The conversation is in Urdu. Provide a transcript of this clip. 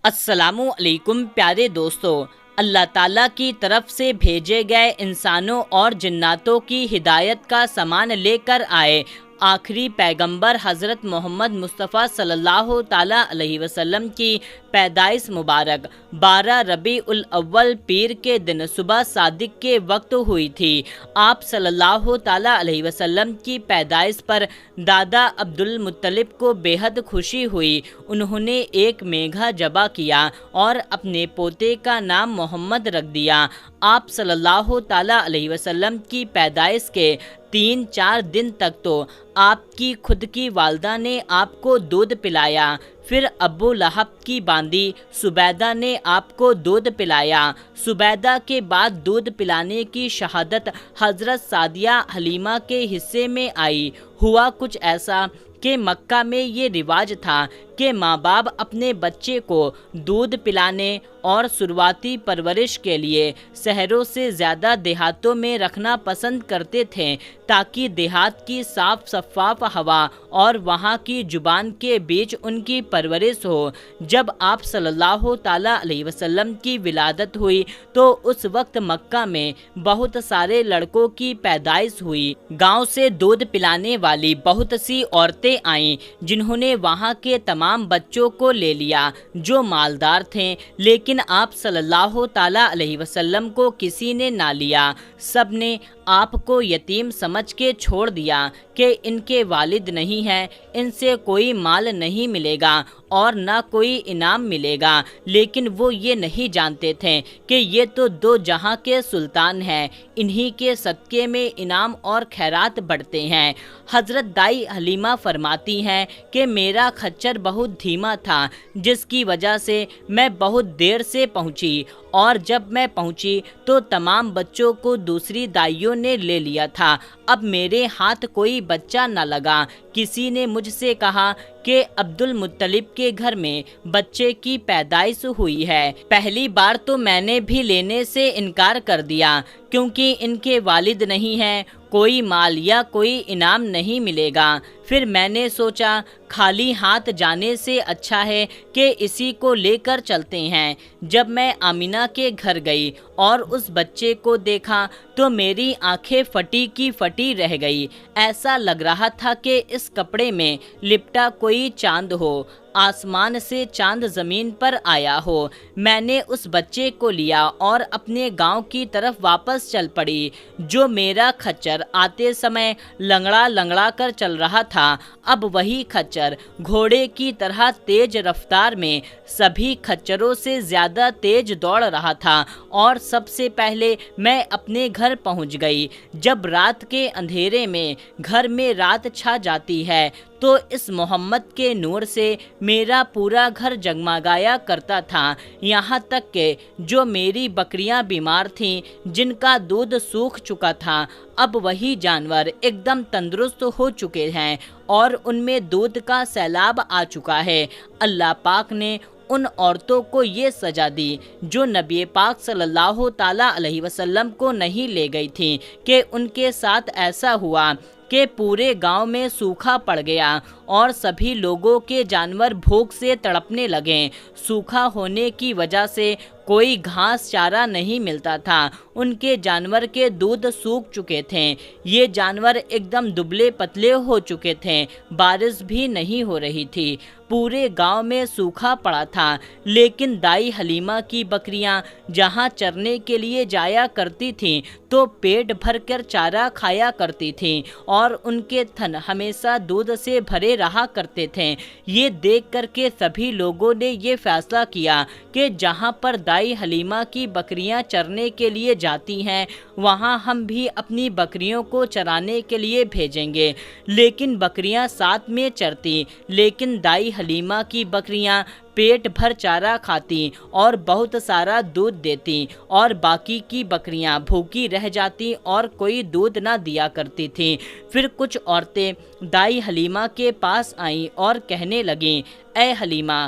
السلام علیکم پیارے دوستو، اللہ تعالیٰ کی طرف سے بھیجے گئے انسانوں اور جناتوں کی ہدایت کا سامان لے کر آئے آخری پیغمبر حضرت محمد مصطفیٰ صلی اللہ تعالیٰ علیہ وسلم کی پیدائش مبارک 12 ربیع الاول پیر کے دن صبح صادق کے وقت ہوئی تھی۔ آپ صلی اللہ تعالیٰ علیہ وسلم کی پیدائش پر دادا عبد المطلب کو بے حد خوشی ہوئی۔ انہوں نے ایک میگھا ذبح کیا اور اپنے پوتے کا نام محمد رکھ دیا۔ آپ صلی اللہ تعالیٰ علیہ وسلم کی پیدائش کے 3-4 دن تک تو آپ کی خود کی والدہ نے آپ کو دودھ پلایا، پھر ابو لہب کی باندی سبیدہ نے آپ کو دودھ پلایا۔ سبیدہ کے بعد دودھ پلانے کی شہادت حضرت سعدیہ حلیمہ کے حصے میں آئی۔ ہوا کچھ ایسا کہ مکہ میں یہ رواج تھا کہ ماں باپ اپنے بچے کو دودھ پلانے اور شروعاتی پرورش کے لیے شہروں سے زیادہ دیہاتوں میں رکھنا پسند کرتے تھے، تاکہ دیہات کی صاف شفاف ہوا اور وہاں کی زبان کے بیچ ان کی پرورش ہو۔ جب آپ صلی اللہ تعالیٰ علیہ وسلم کی ولادت ہوئی تو اس وقت مکہ میں بہت سارے لڑکوں کی پیدائش ہوئی۔ گاؤں سے دودھ پلانے والی بہت سی عورتیں آئیں جنہوں نے وہاں کے تمام بچوں کو لے لیا جو مالدار تھے، لیکن آپ صلی اللہ تعالیٰ علیہ وسلم کو کسی نے نہ لیا۔ سب نے آپ کو یتیم سمجھ کے چھوڑ دیا کہ ان کے والد نہیں ہیں، ان سے کوئی مال نہیں ملے گا اور نہ کوئی انعام ملے گا، لیکن وہ یہ نہیں جانتے تھے کہ یہ تو دو جہاں کے سلطان ہیں، انہی کے صدقے میں انعام اور خیرات بڑھتے ہیں۔ حضرت دائی حلیمہ فرماتی ہیں کہ میرا خچر بہت دھیما تھا، جس کی وجہ سے میں بہت دیر سے پہنچی، اور جب میں پہنچی تو تمام بچوں کو دوسری دائیوں نے لے لیا تھا۔ اب میرے ہاتھ کوئی بچہ نہ لگا۔ کسی نے مجھ سے کہا کہ عبد المطلب کے گھر میں بچے کی پیدائش ہوئی ہے۔ پہلی بار تو میں نے بھی لینے سے انکار کر دیا، کیونکہ ان کے والد نہیں ہیں، کوئی مال یا کوئی انعام نہیں ملے گا۔ پھر میں نے سوچا خالی ہاتھ جانے سے اچھا ہے کہ اسی کو لے کر چلتے ہیں۔ جب میں آمینہ کے گھر گئی اور اس بچے کو دیکھا تو میری آنکھیں پھٹی کی پھٹی رہ گئی۔ ایسا لگ رہا تھا کہ اس کپڑے میں لپٹا کوئی چاند ہو، آسمان سے چاند زمین پر آیا ہو۔ میں نے اس بچے کو لیا اور اپنے گاؤں کی طرف واپس چل پڑی۔ جو میرا خچر آتے سمے لنگڑا لنگڑا کر چل رہا تھا، اب وہی خچر گھوڑے کی طرح تیز رفتار میں سبھی خچروں سے زیادہ تیز دوڑ رہا تھا، اور سب سے پہلے میں اپنے گھر پہنچ گئی۔ جب رات کے اندھیرے میں گھر میں رات چھا جاتی ہے تو اس محمد کے نور سے میرا پورا گھر جگمگایا کرتا تھا، یہاں تک کہ جو میری بکریاں بیمار تھیں، جن کا دودھ سوکھ چکا تھا، اب وہی جانور ایک دم تندرست ہو چکے ہیں اور ان میں دودھ کا سیلاب آ چکا ہے۔ اللہ پاک نے ان عورتوں کو یہ سزا دی جو نبی پاک صلی اللہ تعالیٰ علیہ وسلم کو نہیں لے گئی تھیں، کہ ان کے ساتھ ایسا ہوا کہ پورے گاؤں میں سوکھا پڑ گیا اور سبھی لوگوں کے جانور بھوک سے تڑپنے لگے۔ سوکھا ہونے کی وجہ سے کوئی گھاس چارہ نہیں ملتا تھا، ان کے جانور کے دودھ سوکھ چکے تھے، یہ جانور ایک دم دبلے پتلے ہو چکے تھے، بارش بھی نہیں ہو رہی تھی، پورے گاؤں میں سوکھا پڑا تھا۔ لیکن دائی حلیمہ کی بکریاں جہاں چرنے کے لیے جایا کرتی تھیں تو پیٹ بھر کر چارہ کھایا کرتی تھیں اور ان کے تھن ہمیشہ دودھ سے بھرے رہا کرتے تھے۔ یہ دیکھ کر کے سبھی لوگوں نے یہ فیصلہ کیا کہ جہاں پر دائی حلیمہ کی بکریاں چرنے کے لیے جاتی ہیں، وہاں ہم بھی اپنی بکریوں کو چرانے کے لیے بھیجیں گے۔ لیکن بکریاں ساتھ میں چرتی، لیکن دائی حلیمہ کی بکریاں پیٹ بھر چارہ کھاتی اور بہت سارا دودھ دیتی، اور باقی کی بکریاں بھوکی رہ جاتی اور کوئی دودھ نہ دیا کرتی تھیں۔ پھر کچھ عورتیں دائی حلیمہ کے پاس آئیں اور کہنے لگیں، اے حلیمہ،